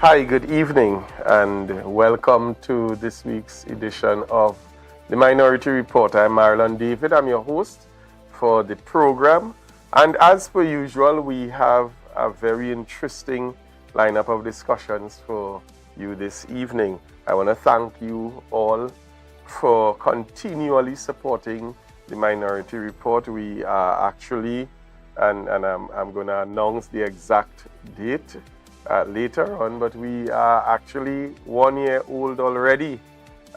Hi, good evening, and welcome to this week's edition of the Minority Report. I'm Marlon David. I'm your host for the program. And as per usual, we have a very interesting lineup of discussions for you this evening. I want to thank you all for continually supporting the Minority Report. We are actually, and I'm going to announce the exact date later on, but we are actually 1 year old already,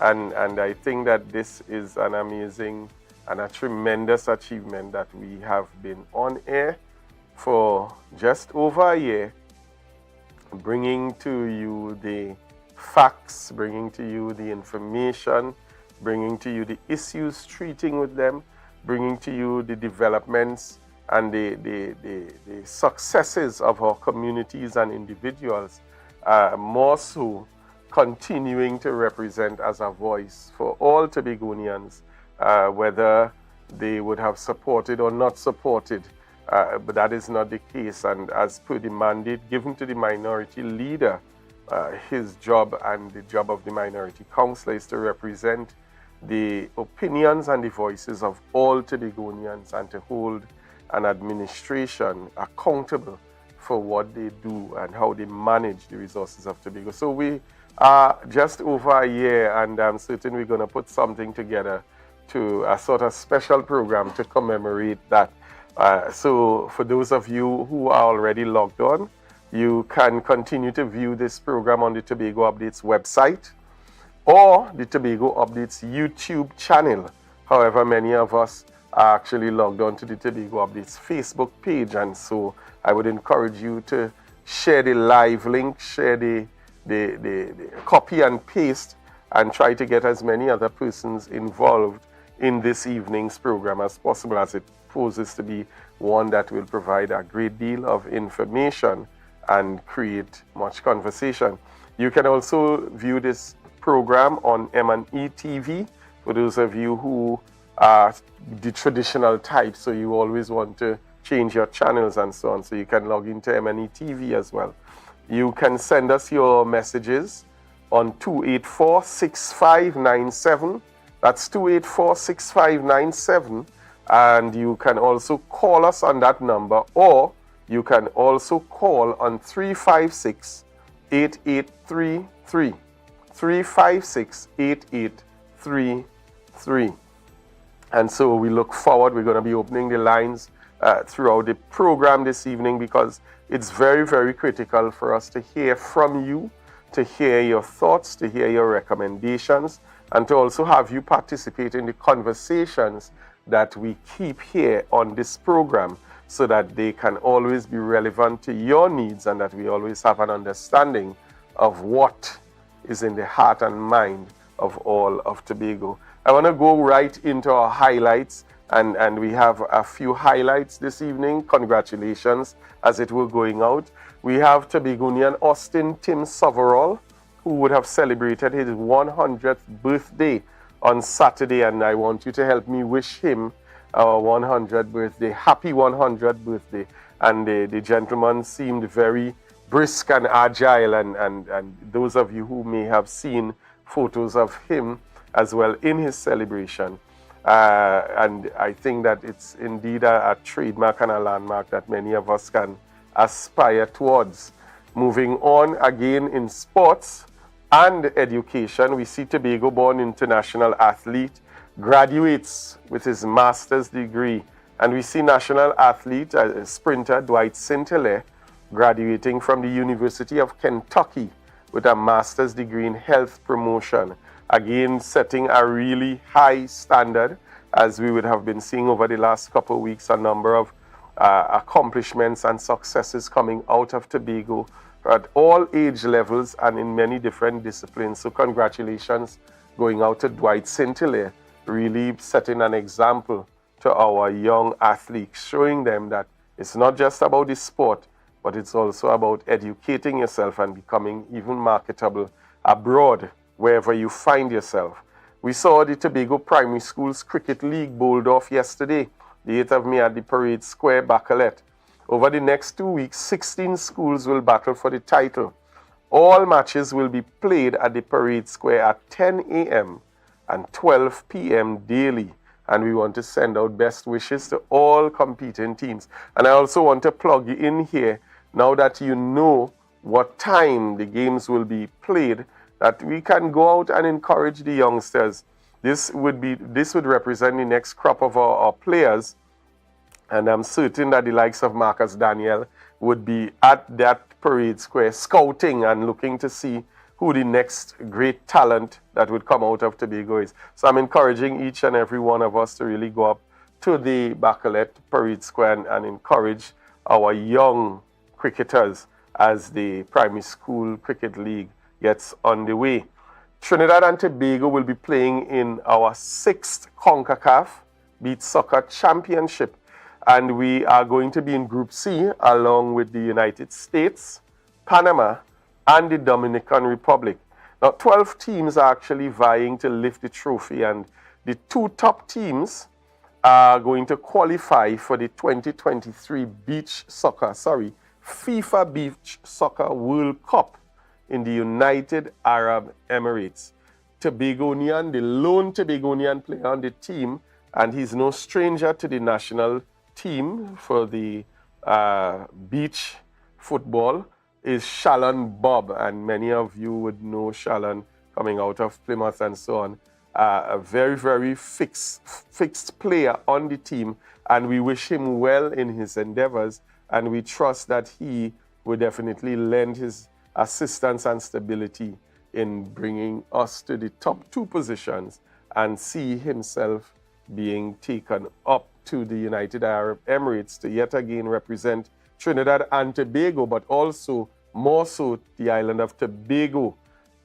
and I think that this is an amazing and a tremendous achievement that we have been on air for just over a year, bringing to you the facts, bringing to you the information, bringing to you the issues, treating with them, bringing to you the developments and the successes of our communities and individuals, more so continuing to represent as a voice for all Tobagonians, whether they would have supported or not supported, but that is not the case. And as per the mandate given to the minority leader, his job and the job of the minority councillor is to represent the opinions and the voices of all Tobagonians and to hold an administration accountable for what they do and how they manage the resources of Tobago. So we are just over a year, and I'm certain we're going to put something together to a sort of special program to commemorate that. So for those of you who are already logged on, you can continue to view this program on the Tobago Updates website or the Tobago Updates YouTube channel. However, many of us are actually logged on to the Tobago Updates Facebook page, and so I would encourage you to share the live link, share the copy and paste, and try to get as many other persons involved in this evening's program as possible, as it poses to be one that will provide a great deal of information and create much conversation. You can also view this program on M&E TV for those of you who are the traditional type, so you always want to change your channels and so on, so you can log into M&E TV as well. You can send us your messages on 284-6597. That's 284-6597, and you can also call us on that number, or you can also call on 356-8833. 356-8833. And so we look forward. We're going to be opening the lines throughout the program this evening, because it's very, very critical for us to hear from you, to hear your thoughts, to hear your recommendations, and to also have you participate in the conversations that we keep here on this program, so that they can always be relevant to your needs and that we always have an understanding of what is in the heart and mind of all of Tobago. I want to go right into our highlights, and we have a few highlights this evening. Congratulations, as it were, going out. We have Tobagonian Austin Tim Soverall, who would have celebrated his 100th birthday on Saturday, and I want you to help me wish him our 100th birthday. Happy 100th birthday. And the gentleman seemed very brisk and agile, and those of you who may have seen photos of him as well in his celebration. And I think that it's indeed a trademark and a landmark that many of us can aspire towards. Moving on, again in sports and education, we see Tobago-born international athlete graduates with his master's degree. And we see national athlete, sprinter Dwight St-Hilaire, graduating from the University of Kentucky with a master's degree in health promotion. Again, setting a really high standard, as we would have been seeing over the last couple of weeks, a number of accomplishments and successes coming out of Tobago at all age levels and in many different disciplines. So congratulations going out to Dwight St-Hilaire, really setting an example to our young athletes, showing them that it's not just about the sport, but it's also about educating yourself and becoming even marketable abroad, wherever you find yourself. We saw the Tobago Primary Schools Cricket League bowled off yesterday, the 8th of May at the Parade Square, Bacalet. Over the next 2 weeks, 16 schools will battle for the title. All matches will be played at the Parade Square at 10 a.m. and 12 p.m. daily. And we want to send out best wishes to all competing teams. And I also want to plug you in here, now that you know what time the games will be played, that we can go out and encourage the youngsters. This would represent the next crop of our players. And I'm certain that the likes of Marcus Daniel would be at that Parade Square scouting and looking to see who the next great talent that would come out of Tobago is. So I'm encouraging each and every one of us to really go up to the Bacolet Parade Square and encourage our young cricketers as the primary school cricket league gets underway. Trinidad and Tobago will be playing in our 6th CONCACAF Beach Soccer Championship. And we are going to be in Group C along with the United States, Panama, and the Dominican Republic. Now, 12 teams are actually vying to lift the trophy, and the 2 top teams are going to qualify for the 2023 FIFA Beach Soccer World Cup in the United Arab Emirates. Tobagonian, the lone Tobagonian player on the team, and he's no stranger to the national team for the beach football, is Shalon Bob, and many of you would know Shalon coming out of Plymouth and so on. A very, very fixed player on the team, and we wish him well in his endeavors, and we trust that he will definitely lend his assistance and stability in bringing us to the top 2 positions and see himself being taken up to the United Arab Emirates to yet again represent Trinidad and Tobago, but also more so the island of Tobago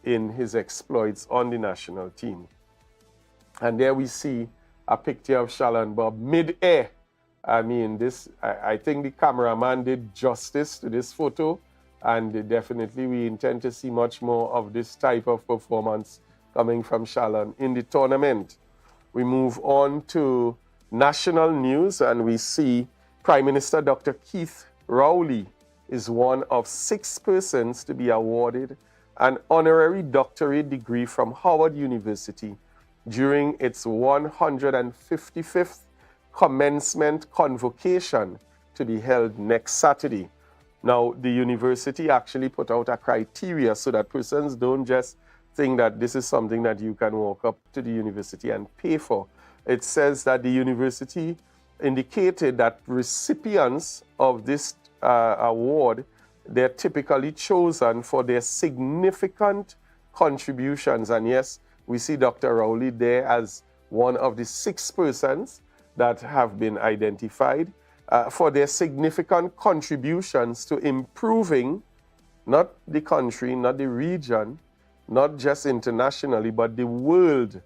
in his exploits on the national team. And there we see a picture of Shalon Bob mid-air. I mean, I think the cameraman did justice to this photo, and definitely we intend to see much more of this type of performance coming from Shalon in the tournament. We move on to national news, and we see Prime Minister Dr. Keith Rowley is one of 6 persons to be awarded an honorary doctorate degree from Howard University during its 155th commencement convocation to be held next Saturday. Now, the university actually put out a criteria so that persons don't just think that this is something that you can walk up to the university and pay for. It says that the university indicated that recipients of this award, they're typically chosen for their significant contributions. And yes, we see Dr. Rowley there as one of the 6 persons that have been identified for their significant contributions to improving not the country, not the region, not just internationally, but the world,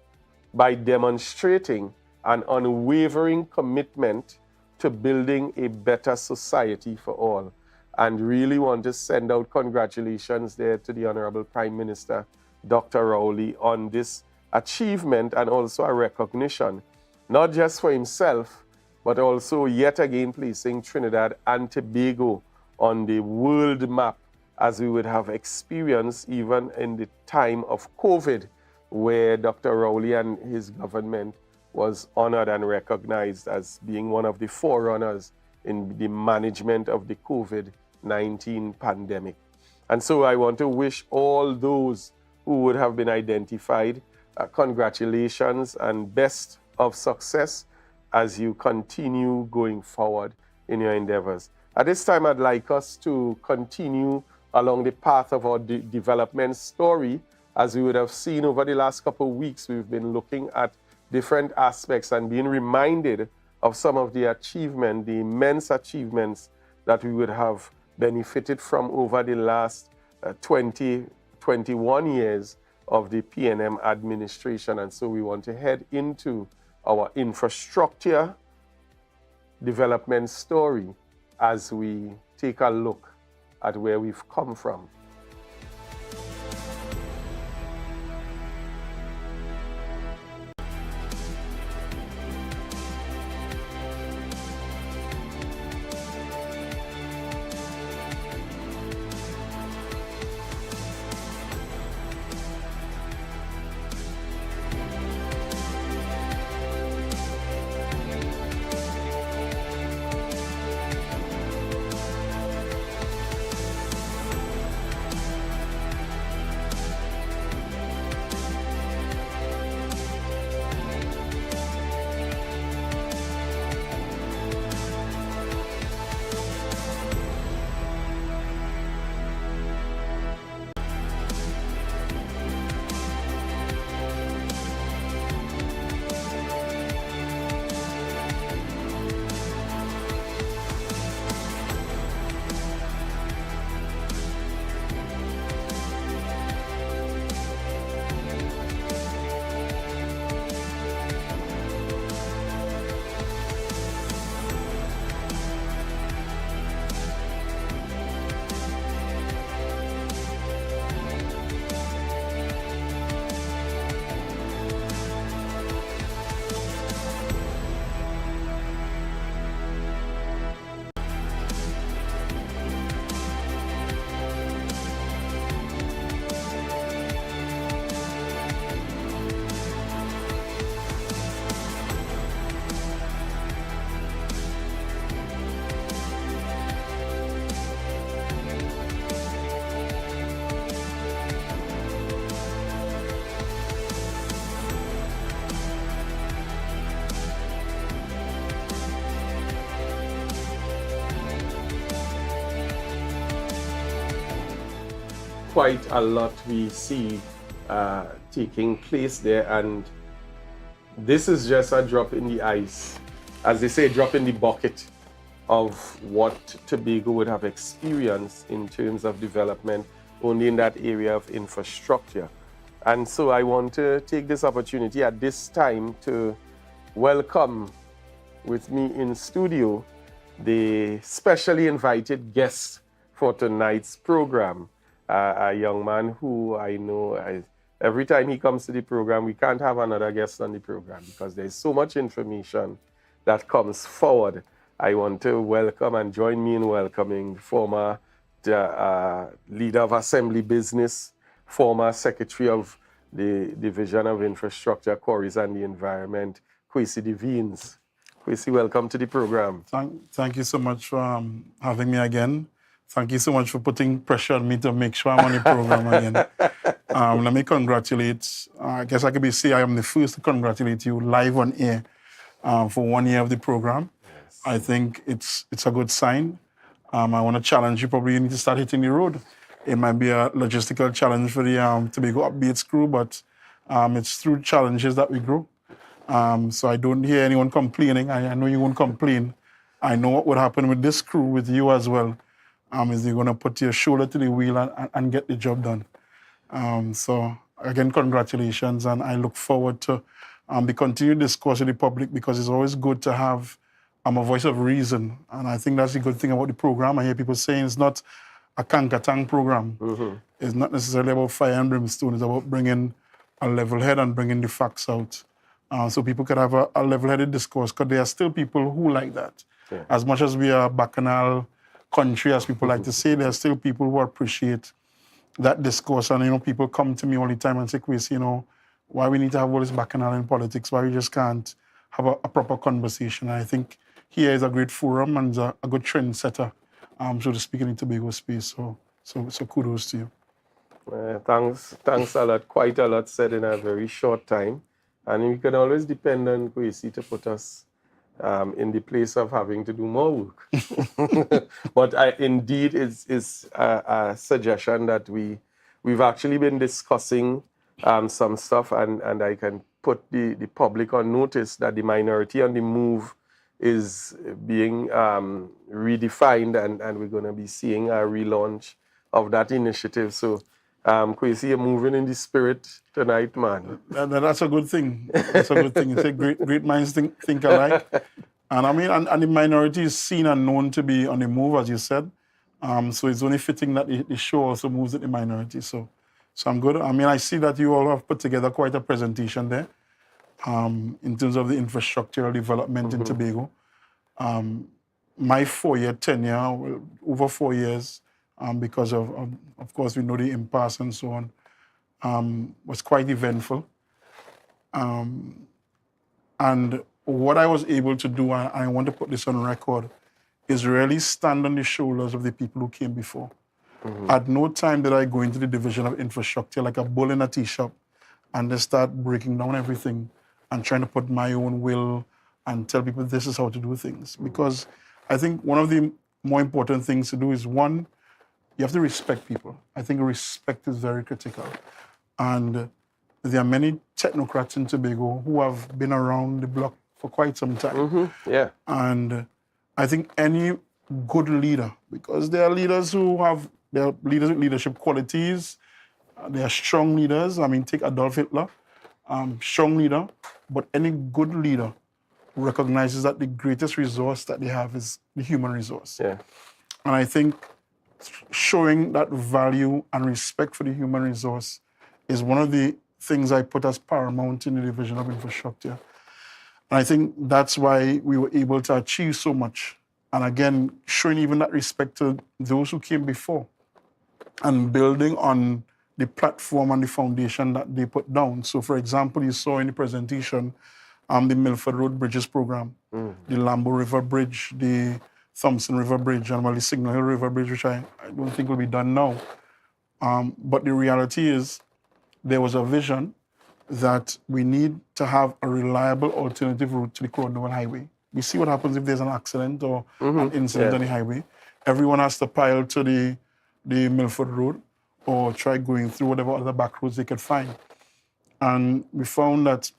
by demonstrating an unwavering commitment to building a better society for all. And really want to send out congratulations there to the Honorable Prime Minister, Dr. Rowley, on this achievement, and also a recognition, not just for himself, but also yet again placing Trinidad and Tobago on the world map, as we would have experienced even in the time of COVID, where Dr. Rowley and his government was honored and recognized as being one of the forerunners in the management of the COVID-19 pandemic. And so I want to wish all those who would have been identified congratulations and best of success as you continue going forward in your endeavors. At this time, I'd like us to continue along the path of our development story. As we would have seen over the last couple of weeks, we've been looking at different aspects and being reminded of some of the achievement, the immense achievements that we would have benefited from over the last 21 years of the PNM administration. And so we want to head into our infrastructure development story as we take a look at where we've come from. quite a lot we see taking place there, and this is just a drop in the ice, as they say, drop in the bucket of what Tobago would have experienced in terms of development only in that area of infrastructure. And so I want to take this opportunity at this time to welcome with me in studio the specially invited guest for tonight's program, a young man who I know every time he comes to the program, we can't have another guest on the program because there's so much information that comes forward. I want to welcome and join me in welcoming former leader of Assembly Business, former secretary of the Division of Infrastructure, Quarries and the Environment, Kwesi Devines. Kwesi, welcome to the program. Thank you so much for having me again. Thank you so much for putting pressure on me to make sure I'm on the program again. Let me congratulate, I guess I could say I am the first to congratulate you live on air for 1 year of the program. Yes. I think it's a good sign. I want to challenge you, probably you need to start hitting the road. It might be a logistical challenge for the Tobago Updates crew, but it's through challenges that we grow. So I don't hear anyone complaining. I know you won't complain. I know what would happen with this crew, with you as well, is you're going to put your shoulder to the wheel and get the job done. So again, congratulations, and I look forward to the continued discourse with the public, because it's always good to have a voice of reason. And I think that's the good thing about the program. I hear people saying it's not a Kankatang program. Mm-hmm. It's not necessarily about fire and brimstone. It's about bringing a level head and bringing the facts out. So people could have a level-headed discourse, because there are still people who like that. Yeah. As much as we are a bacchanal country, as people like to say, there are still people who appreciate that discourse. And, people come to me all the time and say, Kwesi, why we need to have all this bacchanal in politics, why we just can't have a proper conversation. And I think here is a great forum and a good trendsetter, so to speak, in the Tobago space. So kudos to you. Thanks a lot. Quite a lot said in a very short time. And we can always depend on Kwesi to put us in the place of having to do more work. But indeed, it's a suggestion that we've actually been discussing some stuff, and I can put the public on notice that the Minority on the Move is being redefined, and we're going to be seeing a relaunch of that initiative. So, Kwesi, you're moving in the spirit tonight, man. That's a good thing. That's a good thing. You say great minds think alike. And I mean, and the Minority is seen and known to be on the move, as you said. So it's only fitting that the show also moves with the Minority. So I'm good. I mean, I see that you all have put together quite a presentation there in terms of the infrastructural development in Tobago. My 4-year tenure, over 4 years, because of course, we know the impasse and so on, was quite eventful. And what I was able to do, and I want to put this on record, is really stand on the shoulders of the people who came before. Mm-hmm. At no time did I go into the Division of Infrastructure like a bull in a tea shop and just start breaking down everything and trying to put my own will and tell people this is how to do things. Because I think one of the more important things to do is, one, you have to respect people. I think respect is very critical. And there are many technocrats in Tobago who have been around the block for quite some time. Mm-hmm. Yeah. And I think any good leader, because there are leaders with leadership qualities, they are strong leaders. I mean, take Adolf Hitler, strong leader, but any good leader recognizes that the greatest resource that they have is the human resource. Yeah. And I think showing that value and respect for the human resource is one of the things I put as paramount in the Division of Infrastructure. And I think that's why we were able to achieve so much. And again, showing even that respect to those who came before and building on the platform and the foundation that they put down. So, for example, you saw in the presentation the Milford Road Bridges program, the Lambo River Bridge, the Thompson River Bridge, and the Signal Hill River Bridge, which I don't think will be done now. But the reality is there was a vision that we need to have a reliable alternative route to the Cornwall Highway. We see what happens if there's an accident or an incident on the highway. Everyone has to pile to the Milford Road, or try going through whatever other back roads they could find. And we found that,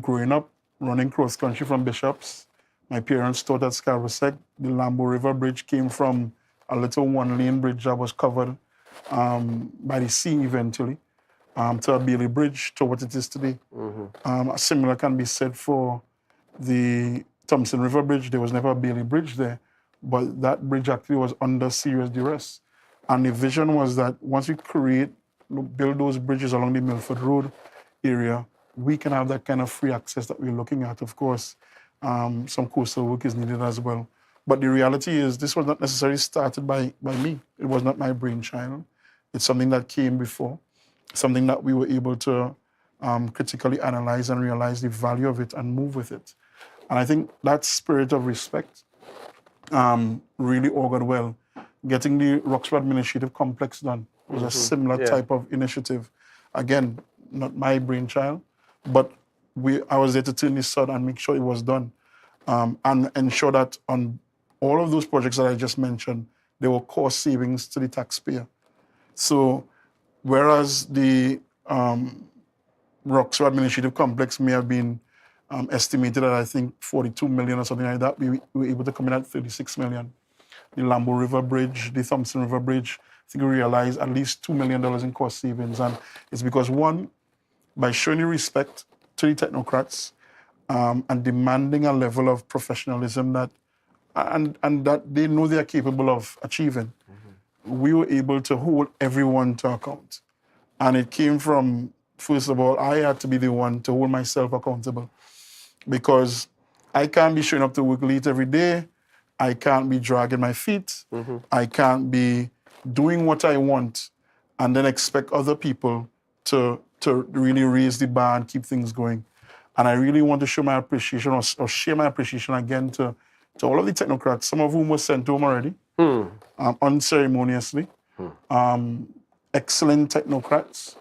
growing up, running cross country from Bishops, my parents taught at Scarborough Sec. The Lambo River Bridge came from a little one-lane bridge that was covered by the sea eventually, to a Bailey Bridge, to what it is today. Similar can be said for the Thompson River Bridge. There was never a Bailey Bridge there, but that bridge actually was under serious duress. And the vision was that once we build those bridges along the Milford Road area, we can have that kind of free access that we're looking at. Of course, some coastal work is needed as well. But the reality is this was not necessarily started by me. It was not my brainchild. It's something that came before, something that we were able to critically analyze and realize the value of it and move with it. And I think that spirit of respect really augured well. Getting the Roxborough Administrative Complex done was a similar type of initiative. Again, not my brainchild, but I was there to turn this on and make sure it was done. And ensure that on all of those projects that I just mentioned, there were cost savings to the taxpayer. So whereas the Roxborough Administrative Complex may have been estimated at, I think, 42 million or something like that, we were able to come in at 36 million. The Lambo River Bridge, the Thompson River Bridge, I think we realized at least $2 million in cost savings. And it's because, one, by showing respect to the technocrats and demanding a level of professionalism that they know they are capable of achieving, we were able to hold everyone to account. And it came from, first of all, I had to be the one to hold myself accountable, because I can't be showing up to work late every day. I can't be dragging my feet. I can't be doing what I want and then expect other people to really raise the bar and keep things going. And I really want to show my appreciation or share my appreciation again to all of the technocrats, some of whom were sent home already, unceremoniously. Excellent technocrats,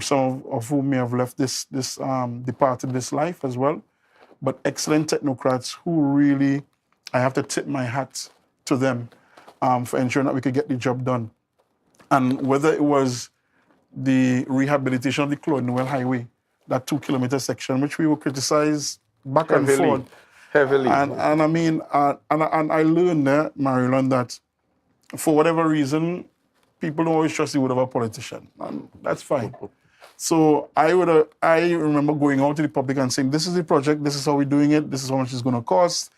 some of whom may have left departed this life as well, but excellent technocrats who really, I have to tip my hat to them for ensuring that we could get the job done. And whether it was the rehabilitation of the Claude Noel Highway, that 2-kilometer section, which we were criticized back and forth. Heavily. And I learned there, Marilyn, that for whatever reason, people don't always trust the word of a politician. And that's fine. So I remember going out to the public and saying, this is the project, this is how we're doing it, this is how much it's going to cost.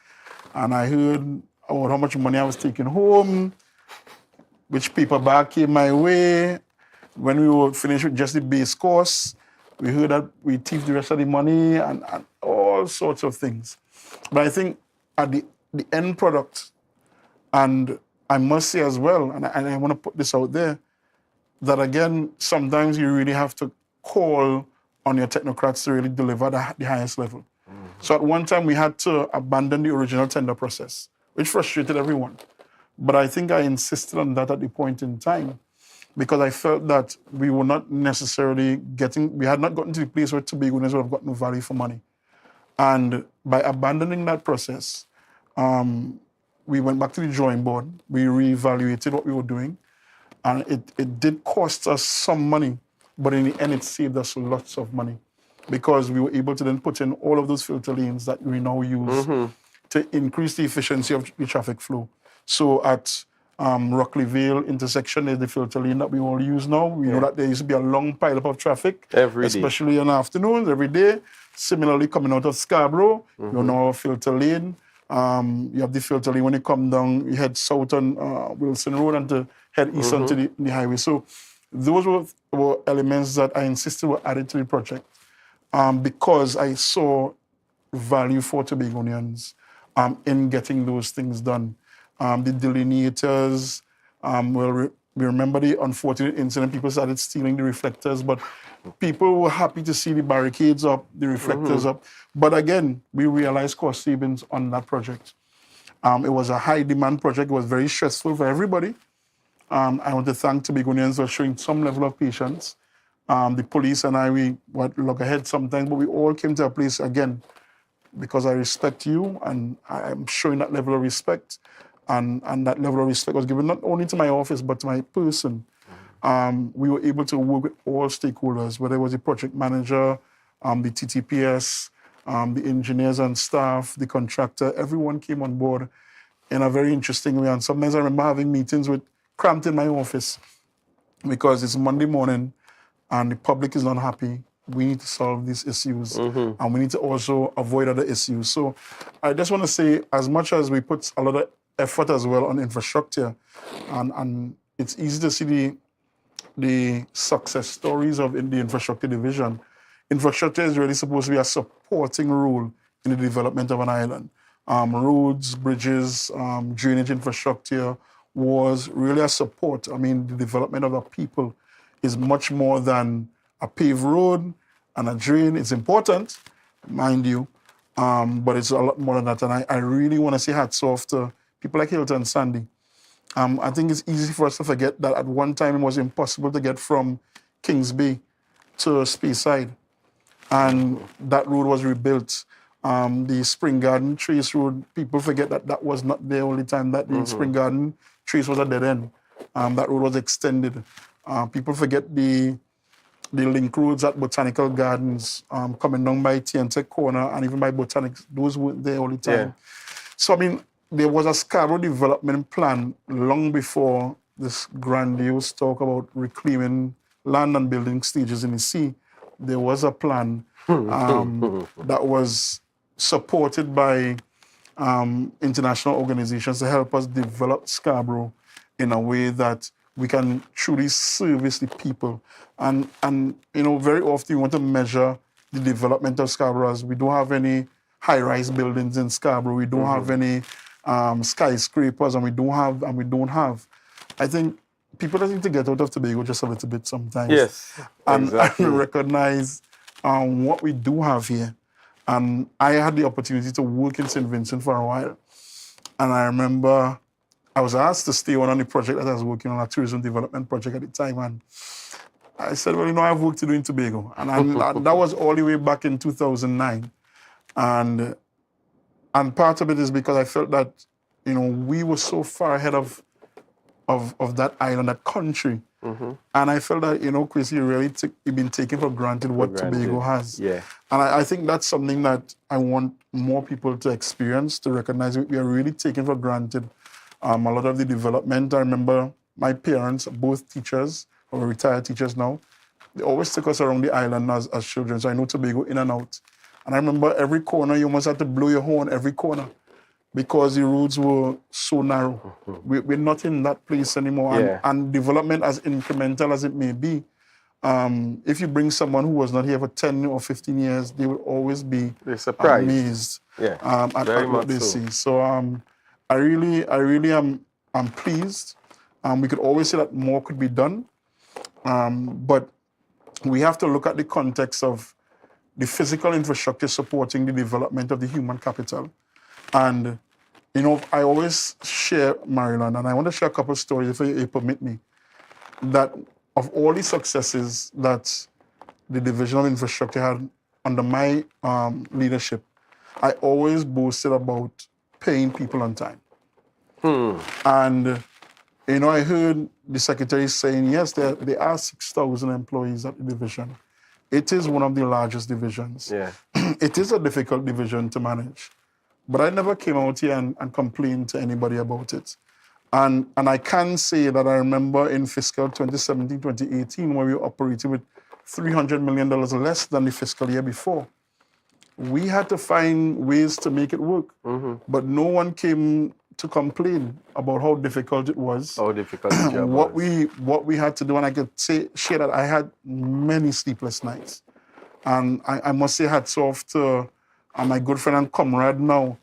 And I heard about how much money I was taking home, which paperback came my way. When we were finished with just the base course, we heard that we thieved the rest of the money and all sorts of things. But I think at the end product, and I must say as well, and I want to put this out there, that again, sometimes you really have to call on your technocrats to really deliver the highest level. So at one time, we had to abandon the original tender process, which frustrated everyone. But I think I insisted on that at the point in time, because I felt that we were not necessarily we had not gotten to the place where Tobagonians would have gotten value for money. And by abandoning that process, we went back to the drawing board. We reevaluated what we were doing. And it did cost us some money, but in the end, it saved us lots of money, because we were able to then put in all of those filter lanes that we now use to increase the efficiency of the traffic flow. So at Rockley Vale intersection is the filter lane that we all use now. We know that there used to be a long pileup of traffic, especially in the afternoons, every day. Similarly, coming out of Scarborough, you know, a filter lane. You have the filter lane when you come down, you head south on Wilson Road and to head east onto the highway. So those were elements that I insisted were added to the project because I saw value for Tobagonians in getting those things done. The delineators, we remember the unfortunate incident, people started stealing the reflectors, but people were happy to see the barricades up, the reflectors up. But again, we realized cost savings on that project. It was a high demand project, it was very stressful for everybody. I want to thank Tobagonians for showing some level of patience. The police and I, we would look ahead sometimes, but we all came to a place, again, because I respect you and I'm showing that level of respect. And that level of respect was given not only to my office, but to my person. we were able to work with all stakeholders, whether it was the project manager, the TTPS, the engineers and staff, the contractor. Everyone came on board in a very interesting way. And sometimes I remember having meetings cramped in my office because it's Monday morning and the public is not happy. We need to solve these issues, and we need to also avoid other issues. So I just want to say, as much as we put a lot of effort as well on infrastructure, and it's easy to see the success stories of in the infrastructure division. Infrastructure is really supposed to be a supporting role in the development of an island. Roads, bridges, drainage infrastructure was really a support. I mean, the development of the people is much more than a paved road and a drain. It's important, mind you, but it's a lot more than that. And I really want to say hats off to people like Hilton Sandy. I think it's easy for us to forget that at one time it was impossible to get from Kings Bay to Speyside. And that road was rebuilt. The Spring Garden Trace Road, people forget that that was not the only time that the Spring Garden Trace was a dead end. That road was extended. People forget the link roads at Botanical Gardens, coming down by TNT Corner and even by Botanics. Those weren't there all the time. Yeah. So, I mean, there was a Scarborough development plan long before this grandiose talk about reclaiming land and building stages in the sea. There was a plan that was supported by international organizations to help us develop Scarborough in a way that we can truly service the people. And you know, very often we want to measure the development of Scarborough as we don't have any high-rise buildings in Scarborough, we don't have any skyscrapers, and we don't have. I think people just need to get out of Tobago just a little bit sometimes. Yes, exactly. And recognize what we do have here. And I had the opportunity to work in St. Vincent for a while. And I remember I was asked to stay on the project that I was working on, a tourism development project at the time. And I said, well, you know, I have work to do in Tobago. And that was all the way back in 2009. And part of it is because I felt that, you know, we were so far ahead of that island, that country. And I felt that, you know, Chris, you've been taking for granted what Tobago has. Yeah. And I think that's something that I want more people to experience, to recognize we are really taking for granted a lot of the development. I remember my parents, both teachers, or retired teachers now, they always took us around the island as children. So I know Tobago in and out. And I remember every corner, you almost had to blow your horn every corner because the roads were so narrow. We're not in that place anymore. Yeah. And development, as incremental as it may be, if you bring someone who was not here for 10 or 15 years, they will always be amazed at what they see. So I really am pleased. We could always say that more could be done. But we have to look at the context of the physical infrastructure supporting the development of the human capital. And, you know, I always share, Marilyn, and I want to share a couple of stories, if you permit me, that of all the successes that the Division of Infrastructure had under my leadership, I always boasted about paying people on time. And, you know, I heard the secretary saying, yes, there are 6,000 employees at the division. It is one of the largest divisions. Yeah. It is a difficult division to manage. But I never came out here and complained to anybody about it. And I can say that I remember in fiscal 2017, 2018, when we were operating with $300 million less than the fiscal year before. We had to find ways to make it work. But no one came to complain about how difficult it was. How difficult the job was. What we had to do, and I could share that I had many sleepless nights. And I must say hats off to my good friend and comrade now,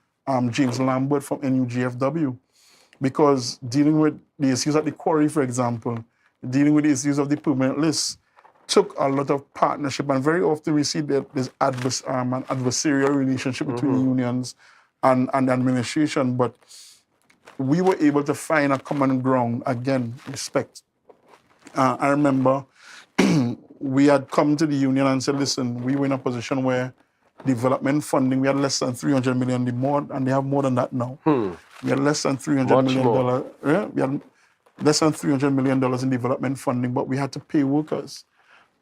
James Lambert from NUGFW, because dealing with the issues at the quarry, for example, dealing with the issues of the permanent list, took a lot of partnership. And very often we see that there's an adversarial relationship between unions and the administration. But we were able to find a common ground, again, respect. I remember we had come to the union and said, listen, we were in a position where development funding, we had less than $300 million, and they have more than that now. We had less than $300 million. Yeah? less than $300 million in development funding, but we had to pay workers.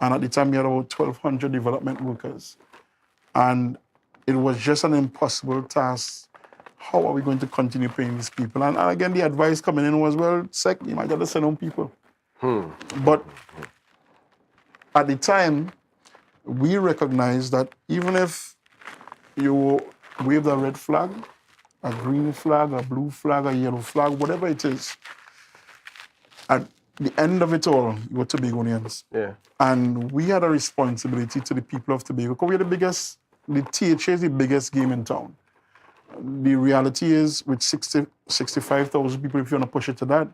And at the time, we had about 1,200 development workers. And it was just an impossible task. How are we going to continue paying these people? And again, the advice coming in was, well, SEC, you might have to send home people. But at the time, we recognized that even if you waved a red flag, a green flag, a blue flag, a yellow flag, whatever it is, at the end of it all, you were Tobagonians. Yeah. And we had a responsibility to the people of Tobago because we're the THA is the biggest game in town. The reality is, with 65,000 people, if you want to push it to that,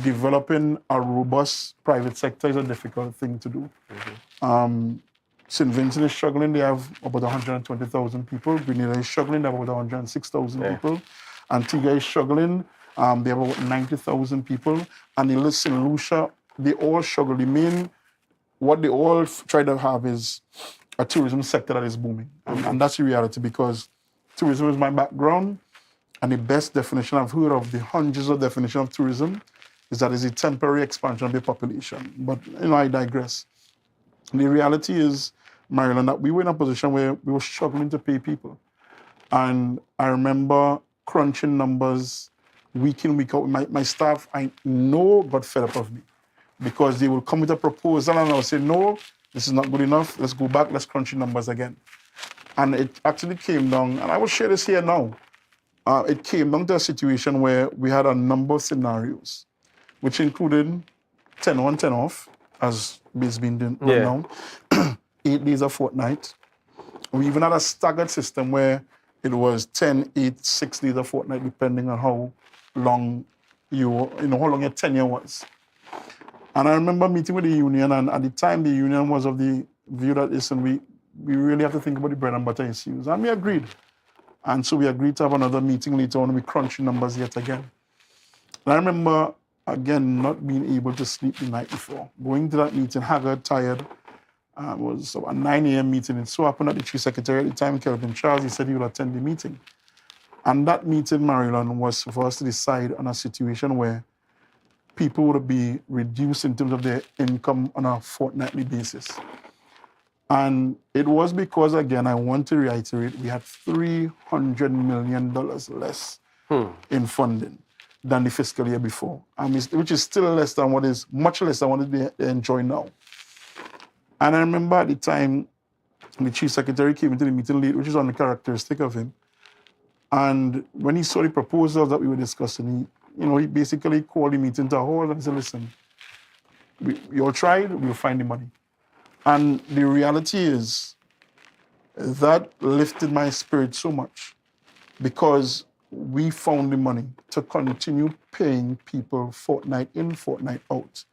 developing a robust private sector is a difficult thing to do. St. Vincent is struggling. They have about 120,000 people. Grenada is struggling. They have about 106,000 people. Antigua is struggling. They have about 90,000 people. And in St. Lucia, they all struggle. What they all try to have is a tourism sector that is booming. And that's the reality, because tourism is my background. And the best definition I've heard of, the hundreds of definitions of tourism, is that it's a temporary expansion of the population. But, I digress. The reality is, Marilyn, that we were in a position where we were struggling to pay people. And I remember crunching numbers week in, week out. My staff, I know, got fed up of me, because they will come with a proposal and I will say, no, this is not good enough. Let's go back, let's crunch the numbers again. And it actually came down, and I will share this here now. It came down to a situation where we had a number of scenarios, which included 10 on, 10 off, as it's been done now, 8 days a fortnight. We even had a staggered system where it was 10, 8, 6 days a fortnight, depending on how long how long your tenure was. And I remember meeting with the union, and at the time, the union was of the view that, listen, we really have to think about the bread and butter issues. And we agreed. And so we agreed to have another meeting later on, and we crunched the numbers yet again. And I remember, again, not being able to sleep the night before. Going to that meeting, haggard, tired. It was a 9 a.m. meeting. It so happened that the Chief Secretary at the time, Kelvin Charles, he said he would attend the meeting. And that meeting, Marilyn, was for us to decide on a situation where people would be reduced in terms of their income on a fortnightly basis. And it was because, again, I want to reiterate, we had $300 million less in funding than the fiscal year before, which is still much less than what they enjoy now. And I remember at the time, the Chief Secretary came into the meeting late, which is uncharacteristic of him. And when he saw the proposals that we were discussing, he basically called the meeting to a halt and said, listen, you all tried, we'll find the money. And the reality is that lifted my spirit so much, because we found the money to continue paying people fortnight in, fortnight out.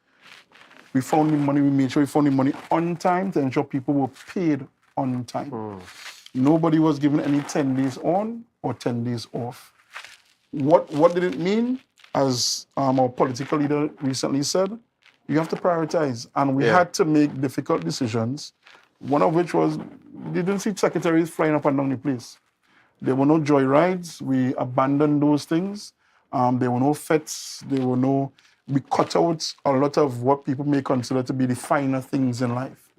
We found the money, we made sure we found the money on time to ensure people were paid on time. Nobody was given any 10 days on or 10 days off. What did it mean? As our political leader recently said, you have to prioritize. And we had to make difficult decisions, one of which was, you didn't see secretaries flying up and down the place. There were no joy rides. We abandoned those things. There were no fetes. We cut out a lot of what people may consider to be the finer things in life,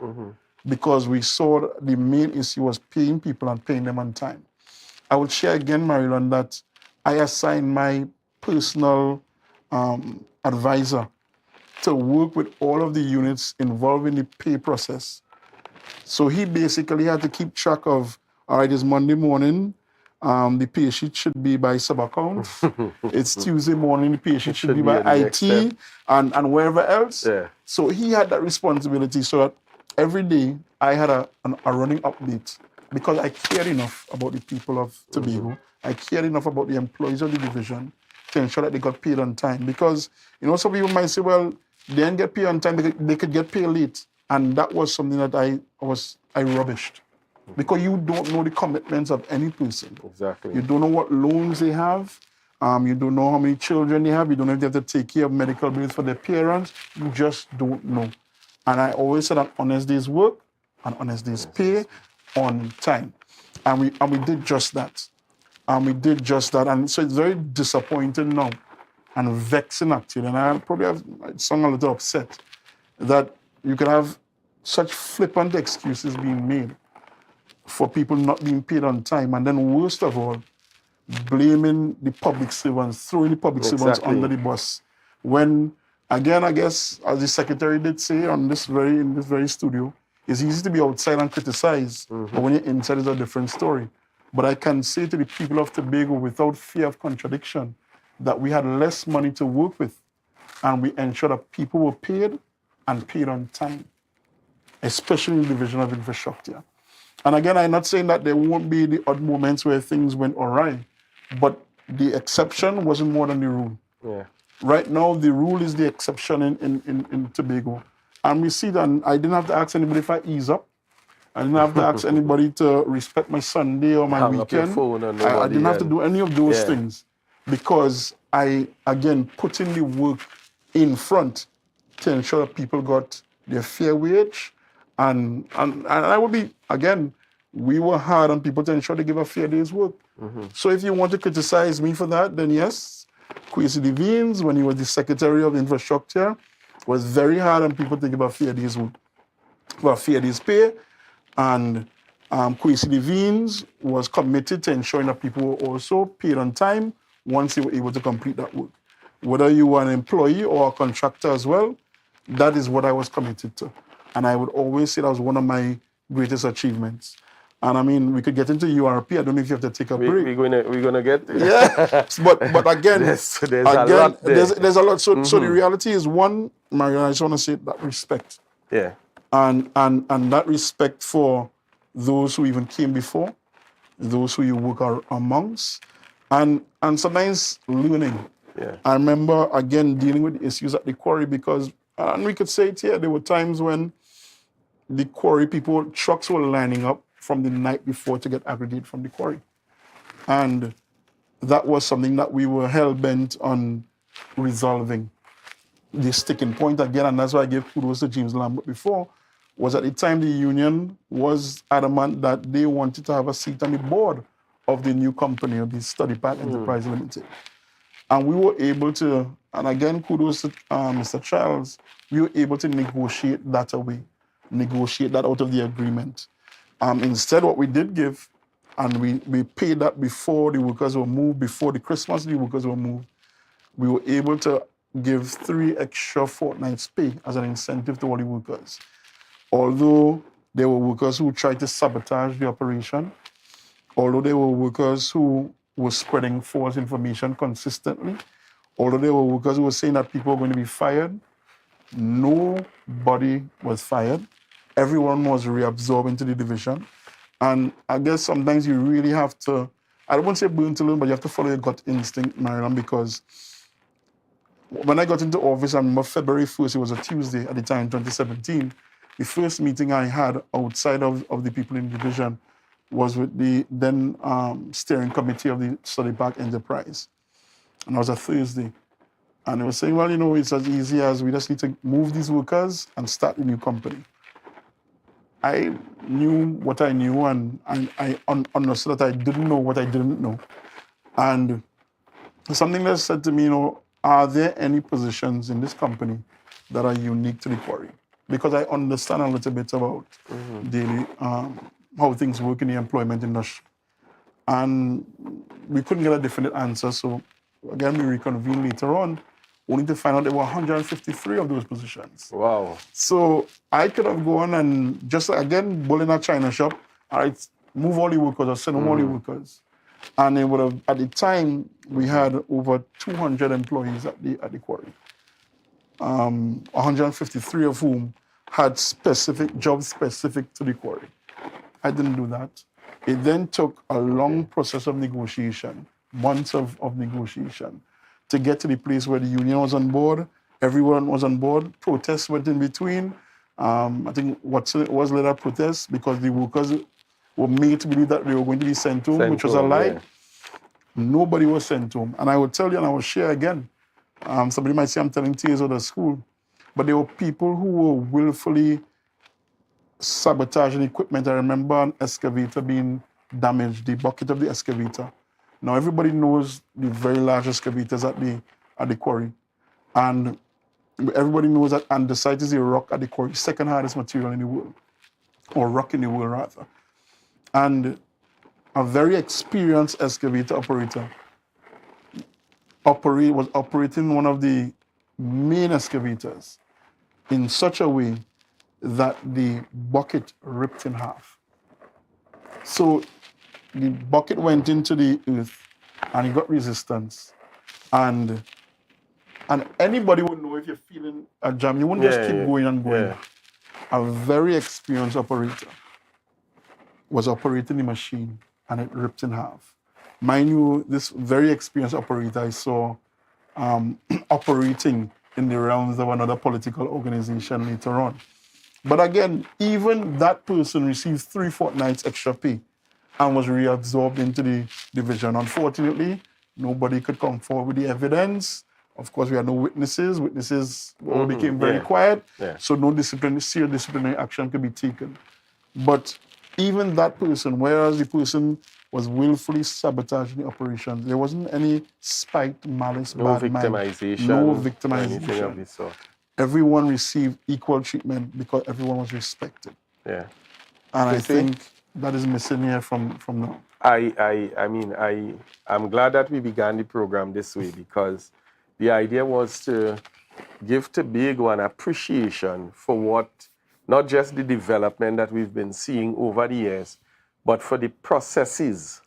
because we saw the main issue was paying people and paying them on time. I would share again, Marilyn, that I assigned my personal advisor to work with all of the units involved in the pay process. So he basically had to keep track of, all right, it's Monday morning, the pay sheet should be by sub-account. It's Tuesday morning, the pay sheet should be by IT and wherever else. Yeah. So he had that responsibility, so that every day I had a running update, because I cared enough about the people of Tobago. I cared enough about the employees of the division to ensure that they got paid on time. Because, some people might say, well, they didn't get paid on time, they could get paid late. And that was something that I rubbished. Because you don't know the commitments of any person. Exactly. You don't know what loans they have. You don't know how many children they have. You don't know if they have to take care of medical bills for their parents. You just don't know. And I always said that honest day's work and honest day's pay on time. And we did just that. And so it's very disappointing now and vexing actually, and I probably have sung a little upset that you can have such flippant excuses being made for people not being paid on time, and then worst of all, blaming the public servants, throwing the public servants under the bus. When, again, I guess, as the secretary did say in this very studio, it's easy to be outside and criticize, but when you're inside, it's a different story. But I can say to the people of Tobago, without fear of contradiction, that we had less money to work with, and we ensured that people were paid and paid on time, especially in the division of infrastructure. And again, I'm not saying that there won't be the odd moments where things went awry, but the exception wasn't more than the rule. Yeah. Right now, the rule is the exception in Tobago. And we see that I didn't have to ask anybody if I ease up. I didn't have to ask anybody to respect my Sunday or my weekend. I didn't have to do any of those things because I, again, put in the work in front to ensure that people got their fair wage. And I would be, again, we were hard on people to ensure they give a fair day's work. So if you want to criticize me for that, then yes, Kwesi Devines, when he was the Secretary of Infrastructure, was very hard on people to give a fair day's work, a fair day's pay. And Kwesi Devines was committed to ensuring that people were also paid on time once they were able to complete that work. Whether you were an employee or a contractor as well, that is what I was committed to. And I would always say that was one of my greatest achievements. And I mean, we could get into URP. I don't know if you have to take a break. We're gonna get there. Yeah, but again, there's a lot there. There's a lot. So the reality is, one, Marion, I just want to say that respect. Yeah. And that respect for those who even came before, those who you work amongst, and sometimes learning. Yeah. I remember, again, dealing with issues at the quarry because, and we could say it here, there were times when the quarry people, trucks were lining up from the night before to get aggregate from the quarry. And that was something that we were hell-bent on resolving. The sticking point again, and that's why I gave kudos to James Lambert before, was at the time the union was adamant that they wanted to have a seat on the board of the new company, of the Study Park Enterprise Limited. And we were able to, and again, kudos to Mr. Charles, we were able to negotiate that away, negotiate that out of the agreement. Instead, what we did give, and we paid that before the workers were moved, before the Christmas the workers were moved, we were able to give 3 extra fortnights pay as an incentive to all the workers. Although there were workers who tried to sabotage the operation, although there were workers who were spreading false information consistently, although there were workers who were saying that people were going to be fired, nobody was fired. Everyone was reabsorbed into the division. And I guess sometimes you really have to, I don't want to say burn to learn, but you have to follow your gut instinct, Marilyn, because when I got into office, I remember February 1st, it was a Tuesday at the time, 2017, the first meeting I had outside of the people in the division was with the then steering committee of the Study Park Enterprise. And it was a Thursday. And they were saying, well, you know, it's as easy as we just need to move these workers and start a new company. I knew what I knew, and I understood that I didn't know what I didn't know. And something that said to me, you know, are there any positions in this company that are unique to the quarry? Because I understand a little bit about daily how things work in the employment industry. And we couldn't get a definite answer, so again, we reconvened later on, only to find out there were 153 of those positions. Wow. So I could have gone and just, again, bull in a china shop, all right, move all the workers or send home all the workers. And it would have, at the time, we had over 200 employees at the quarry. 153 of whom had jobs specific to the quarry. I didn't do that. It then took a long process of negotiation, months of negotiation, to get to the place where the union was on board, everyone was on board, protests went in between. I think what was later protests because the workers were made to believe that they were going to be sent home, which was a lie. Yeah. Nobody was sent home. And I will tell you, and I will share again, somebody might say I'm telling tears out of school, but there were people who were willfully sabotaging equipment. I remember an excavator being damaged, the bucket of the excavator. Now everybody knows the very large excavators at the at the quarry. And everybody knows that andesite is the rock at the quarry, second hardest material in the world, or rock in the world rather. And a very experienced excavator operator was operating one of the main excavators in such a way that the bucket ripped in half. So the bucket went into the earth and it got resistance. And anybody would know if you're feeling a jam, you wouldn't just keep going and going. A very experienced operator was operating the machine and it ripped in half. Mind you, this very experienced operator I saw operating in the realms of another political organization later on. But again, even that person received 3 fortnights extra pay and was reabsorbed into the division. Unfortunately, nobody could come forward with the evidence. Of course, we had no witnesses. Witnesses all became very quiet, so no serious disciplinary action could be taken. But even that person, whereas the person was willfully sabotaging the operation, there wasn't any spite, malice, no bad victimization, mind, no victimization. Anything of this sort. Everyone received equal treatment because everyone was respected. Yeah. And I think that is missing here from now. I'm glad that we began the program this way, because the idea was to give Tobago an appreciation for what, not just the development that we've been seeing over the years, but for the processes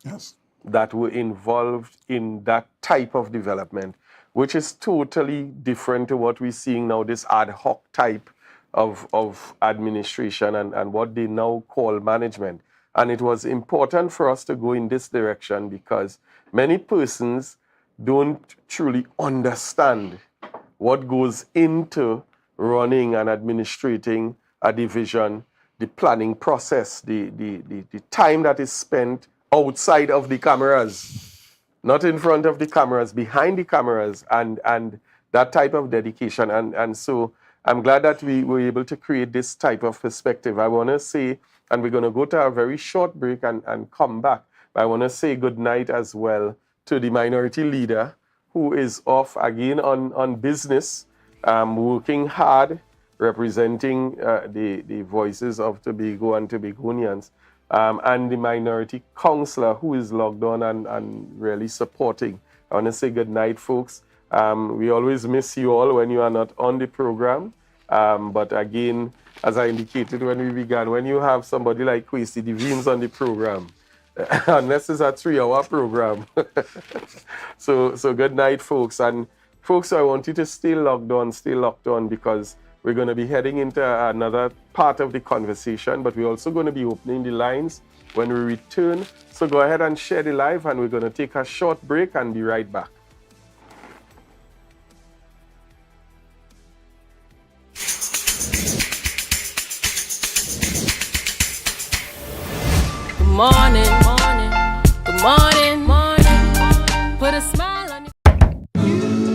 that were involved in that type of development, which is totally different to what we're seeing now, this ad hoc type of administration and what they now call management. And it was important for us to go in this direction because many persons don't truly understand what goes into running and administrating a division, the planning process, the time that is spent outside of the cameras, not in front of the cameras, behind the cameras, and that type of dedication. And so I'm glad that we were able to create this type of perspective. I want to say, and we're going to go to a very short break and come back, but I want to say good night as well to the minority leader who is off again on business, working hard, representing the voices of Tobago and Tobagonians. And the minority counselor who is logged on and really supporting. I want to say good night, folks. We always miss you all when you are not on the program. But again, as I indicated when we began, when you have somebody like Kwesi Devines on the program, unless it's a 3-hour program. So good night, folks. And folks, I want you to stay locked on, because we're going to be heading into another part of the conversation, but we're also going to be opening the lines when we return. So go ahead and share the live, and we're going to take a short break and be right back. Good morning, good morning, put a smile on your...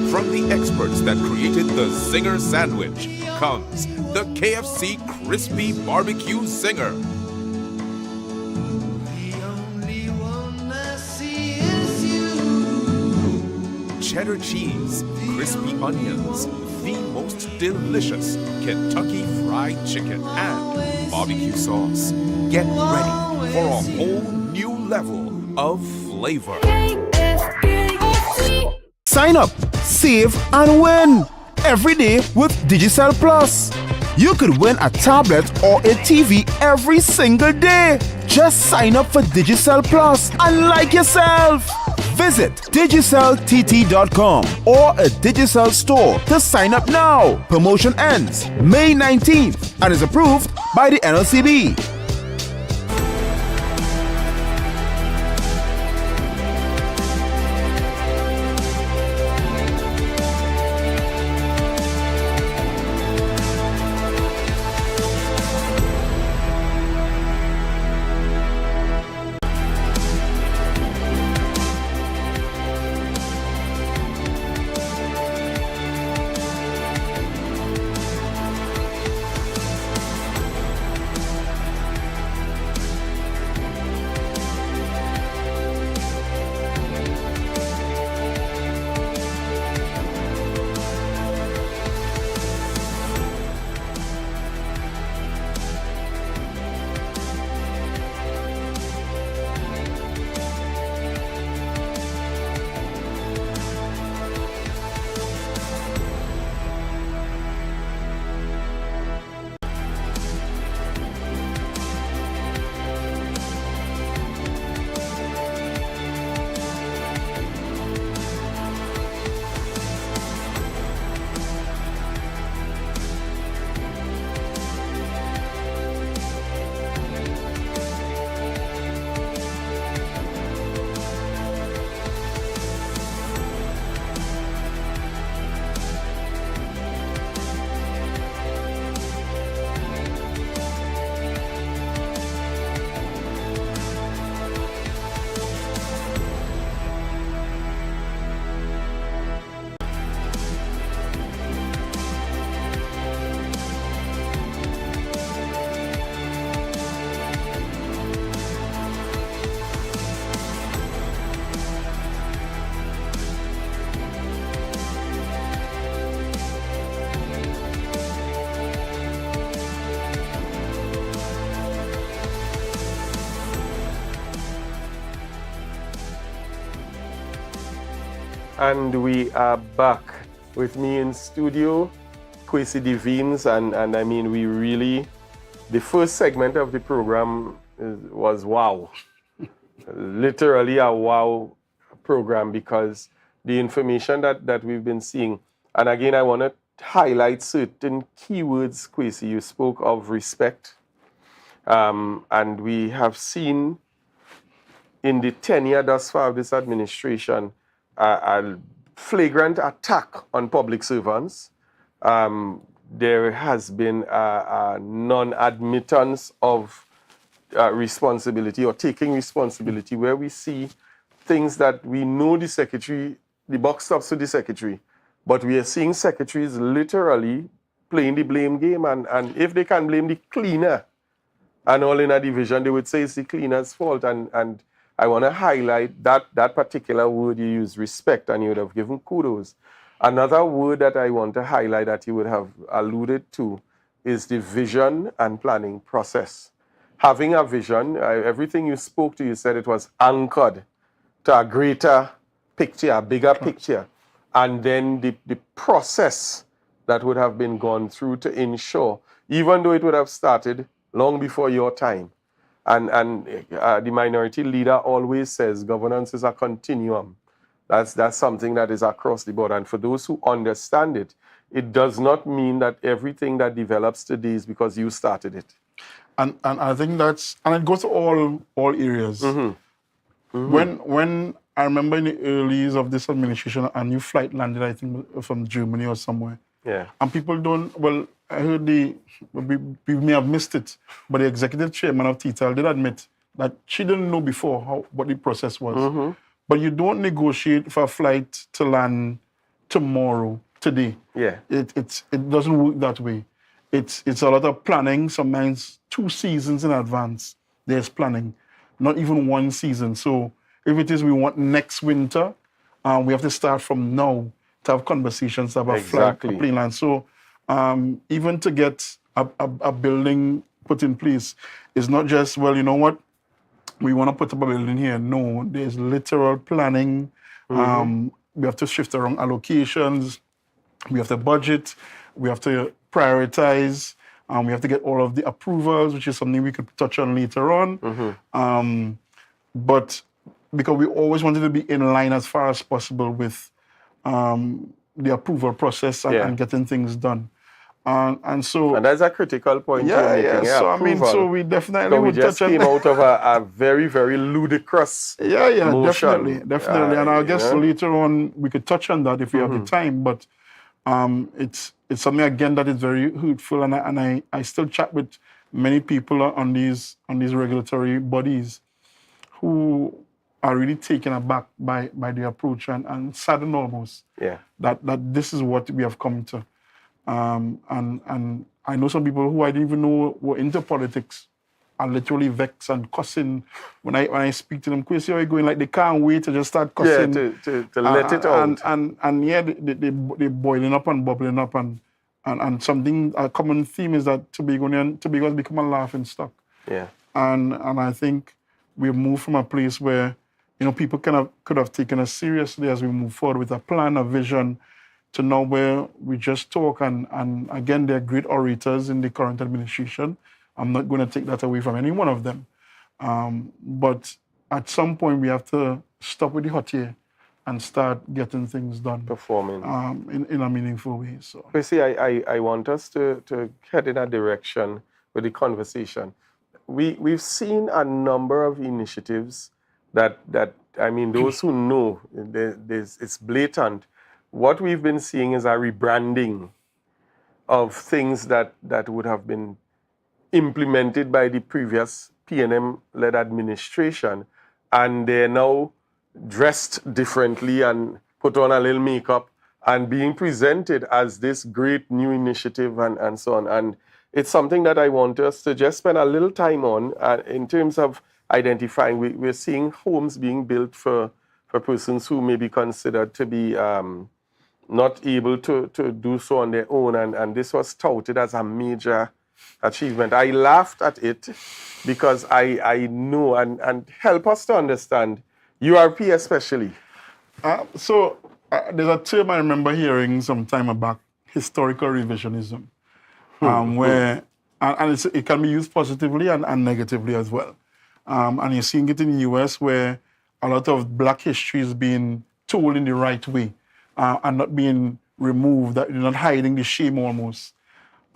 From the experts that created the Zinger sandwich comes the KFC Crispy Barbecue Zinger. The only one I see is you. Cheddar cheese, crispy onions, the most delicious Kentucky Fried Chicken, and barbecue sauce. Get ready for a whole new level of flavor. Sign up, save, and win every day with Digicel Plus. You could win a tablet or a TV every single day. Just sign up for Digicel Plus and like yourself. Visit digiceltt.com or a Digicel store to sign up now. Promotion ends May 19th and is approved by the NLCB. And we are back. With me in studio, Kwesi Devines, and I mean, we really, the first segment of the program was wow. Literally a wow program, because the information that we've been seeing, and again, I want to highlight certain keywords, Kwesi. You spoke of respect, and we have seen in the tenure thus far of this administration a flagrant attack on public servants. There has been a non-admittance of responsibility or taking responsibility, where we see things that we know the secretary, the buck stops to the secretary, but we are seeing secretaries literally playing the blame game, and if they can blame the cleaner and all in a division, they would say it's the cleaner's fault, and I want to highlight that particular word you use, respect, and you would have given kudos. Another word that I want to highlight that you would have alluded to is the vision and planning process. Having a vision, everything you spoke to, you said it was anchored to a greater picture, a bigger picture, and then the process that would have been gone through to ensure, even though it would have started long before your time. And the minority leader always says governance is a continuum. That's something that is across the board. And for those who understand it, it does not mean that everything that develops today is because you started it. And I think that's, and it goes to all areas. When I remember in the early years of this administration, a new flight landed, I think, from Germany or somewhere. Yeah. And people don't, well, I heard we may have missed it, but the executive chairman of TTL did admit that she didn't know before what the process was. But you don't negotiate for a flight to land tomorrow, today. Yeah. It doesn't work that way. It's a lot of planning, sometimes 2 seasons in advance. There's planning, not even 1 season. So if it is we want next winter, we have to start from now to have conversations about Exactly. flight, a plane land. So even to get a building put in place is not just, well, you know what, we want to put up a building here. No, there's literal planning. We have to shift around allocations. We have to budget. We have to prioritize. We have to get all of the approvals, which is something we could touch on later on. But because we always wanted to be in line as far as possible with the approval process and getting things done. And so... And that's a critical point you're making. So, I mean, so we definitely would touch on... we just came out of a very, very ludicrous motion. Definitely. And I guess later on we could touch on that if we have the time. But it's something, again, that is very hurtful. And I still chat with many people on these regulatory bodies who are really taken aback by the approach and saddened almost that this is what we have come to. And I know some people who I didn't even know were into politics are literally vexed and cussing when I speak to them. Kwesi, how are you going? Like, they can't wait to just start cussing. To let it out. And they're boiling up and bubbling up. And something, a common theme is that Tobago has become a laughing stock. Yeah. And I think we've moved from a place where, you know, people could have taken us seriously as we move forward with a plan, a vision, to now where we just talk. And again, they're great orators in the current administration. I'm not going to take that away from any one of them. But at some point, we have to stop with the hot air and start getting things done. Performing. In a meaningful way. So, Kwesi, I want us to head in a direction with the conversation. We've seen a number of initiatives that I mean, those who know, it's blatant. What we've been seeing is a rebranding of things that would have been implemented by the previous PNM-led administration, and they're now dressed differently and put on a little makeup and being presented as this great new initiative and so on. And it's something that I want us to just spend a little time on in terms of identifying. We're seeing homes being built for persons who may be considered to be not able to do so on their own, and this was touted as a major achievement. I laughed at it because I know, and help us to understand, URP especially. So there's a term I remember hearing some time back, historical revisionism, where, and it can be used positively and negatively as well. And you're seeing it in the US where a lot of black history is being told in the right way and not being removed, that you're not hiding the shame almost.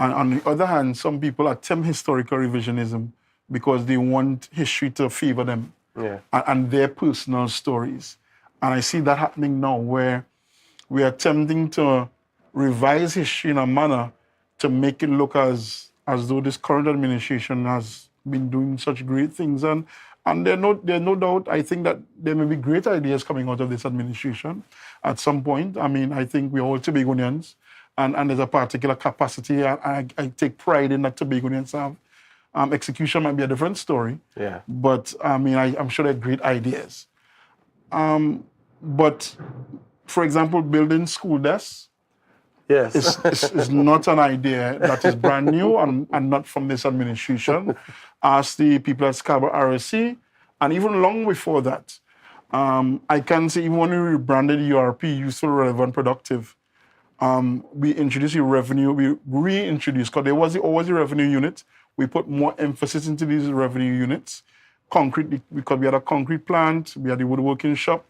And on the other hand, some people attempt historical revisionism because they want history to favor them and their personal stories. And I see that happening now where we are attempting to revise history in a manner to make it look as though this current administration has been doing such great things. And there's no doubt, I think that there may be great ideas coming out of this administration at some point. I mean, I think we're all Tobagonians, and there's a particular capacity I take pride in that Tobagonians have. Execution might be a different story. Yeah. But I mean, I'm sure they're great ideas. But for example, building school desks Yes. is not an idea that is brand new and not from this administration. Ask the people at Scarborough RSC, and even long before that. I can say even when we rebranded URP, Useful, Relevant, Productive, we introduced the revenue, we reintroduced, because there was always a revenue unit. We put more emphasis into these revenue units. Concrete, because we had a concrete plant, we had the woodworking shop,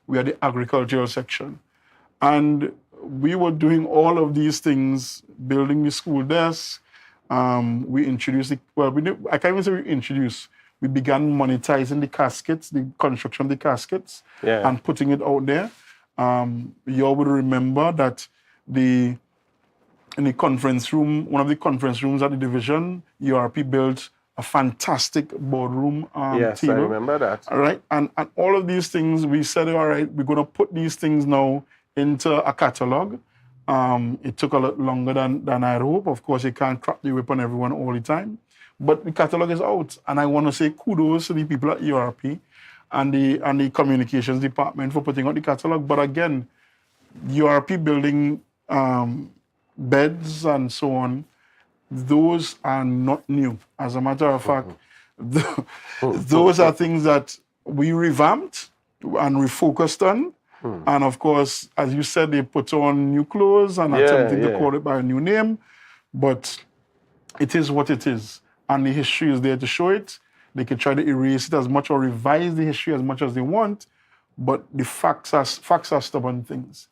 we had the agricultural section. And we were doing all of these things, building the school desk. We introduced, I can't even say we introduced, we began monetizing the caskets, the construction of the caskets, and putting it out there. You all would remember that in the conference room, one of the conference rooms at the division, URP built a fantastic boardroom yes, table. I remember that. All right, and all of these things, we said, all right, we're going to put these things now into a catalog. It took a lot longer than I had hoped. Of course, you can't crack the whip on everyone all the time. But the catalog is out. And I want to say kudos to the people at URP and the communications department for putting out the catalog. But again, URP building beds and so on, those are not new. As a matter of fact, those are things that we revamped and refocused on. And of course, as you said, they put on new clothes and attempting to call it by a new name. But it is what it is. And the history is there to show it. They can try to erase it as much or revise the history as much as they want. But the facts are stubborn things.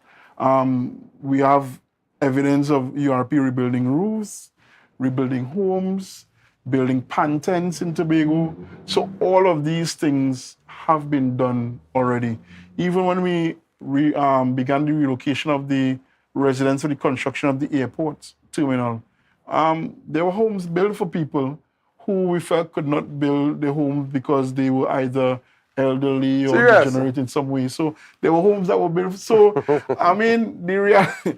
We have evidence of URP rebuilding roofs, rebuilding homes, building pan tents in Tobago. So all of these things have been done already. Even when we began the relocation of the residents for the construction of the airport terminal, there were homes built for people who we felt could not build the homes because they were either elderly or degenerate in some way. So there were homes that were built. So, I mean, the reality.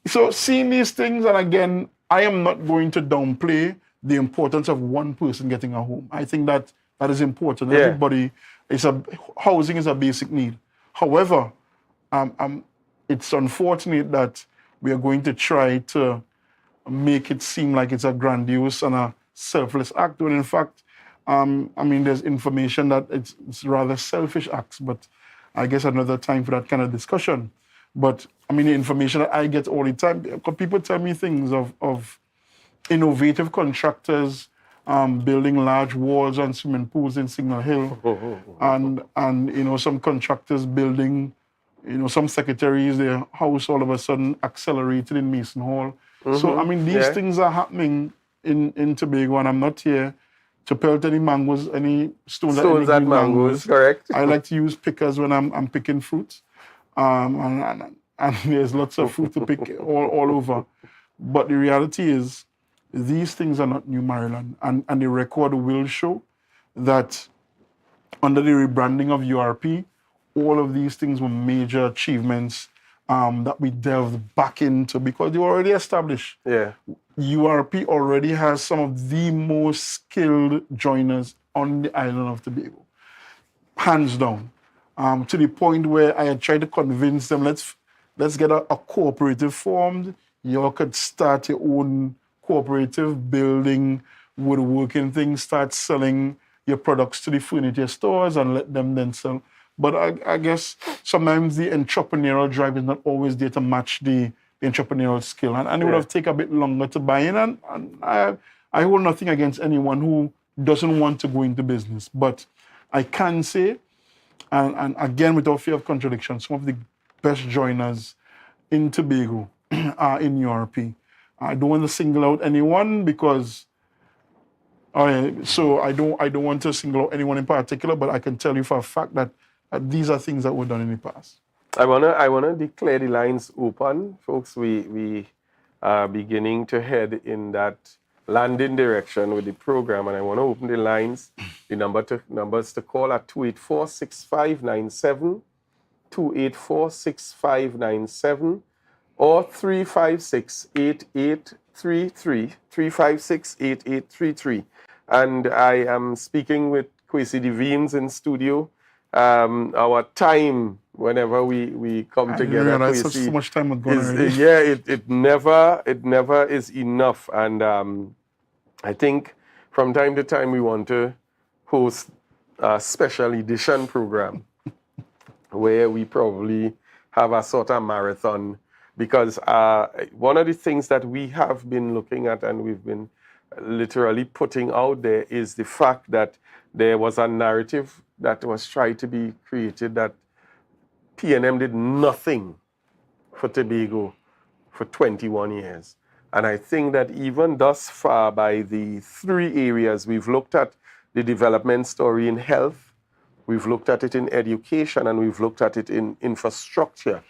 So seeing these things, and again, I am not going to downplay the importance of one person getting a home. I think that is important. Everybody, housing is a basic need. However, it's unfortunate that we are going to try to make it seem like it's a grandiose and a selfless act, when in fact, I mean, there's information that it's rather selfish acts, but I guess another time for that kind of discussion. But I mean, the information that I get all the time, because people tell me things of innovative contractors building large walls and swimming pools in Signal Hill, and you know, some contractors building, you know, some secretaries, their house all of a sudden accelerated in Mason Hall. So I mean, these things are happening in Tobago, and I'm not here to pelt any mangoes, any stones at mangoes. Correct. I like to use pickers when I'm picking fruit, and there's lots of fruit to pick all over. But the reality is, these things are not new, Maryland, and the record will show that under the rebranding of URP, all of these things were major achievements that we delved back into because they were already established. Yeah. URP already has some of the most skilled joiners on the island of Tobago, hands down, to the point where I had tried to convince them, let's get a cooperative formed. You could start your own cooperative, building, woodworking things, start selling your products to the furniture stores and let them then sell. But I guess sometimes the entrepreneurial drive is not always there to match the entrepreneurial skill. And it would have taken a bit longer to buy in. And I hold nothing against anyone who doesn't want to go into business. But I can say, and again, without fear of contradiction, some of the best joiners in Tobago are in URP. I don't want to single out anyone because, so I don't want to single out anyone in particular, but I can tell you for a fact that these are things that were done in the past. I wanna declare the lines open, folks. We are beginning to head in that landing direction with the program, and I want to open the lines. The numbers to call are 284-6597, 284-6597, or 356-8833, 356-8833. And I am speaking with Kwesi Devines in studio. Our time, whenever we come together, I realize Kwesi, so much time has gone already. it never is enough. And I think from time to time we want to host a special edition program where we probably have a sort of marathon, because one of the things that we have been looking at and we've been literally putting out there is the fact that there was a narrative that was tried to be created that PNM did nothing for Tobago for 21 years. And I think that even thus far, by the three areas, we've looked at the development story in health, we've looked at it in education, and we've looked at it in infrastructure.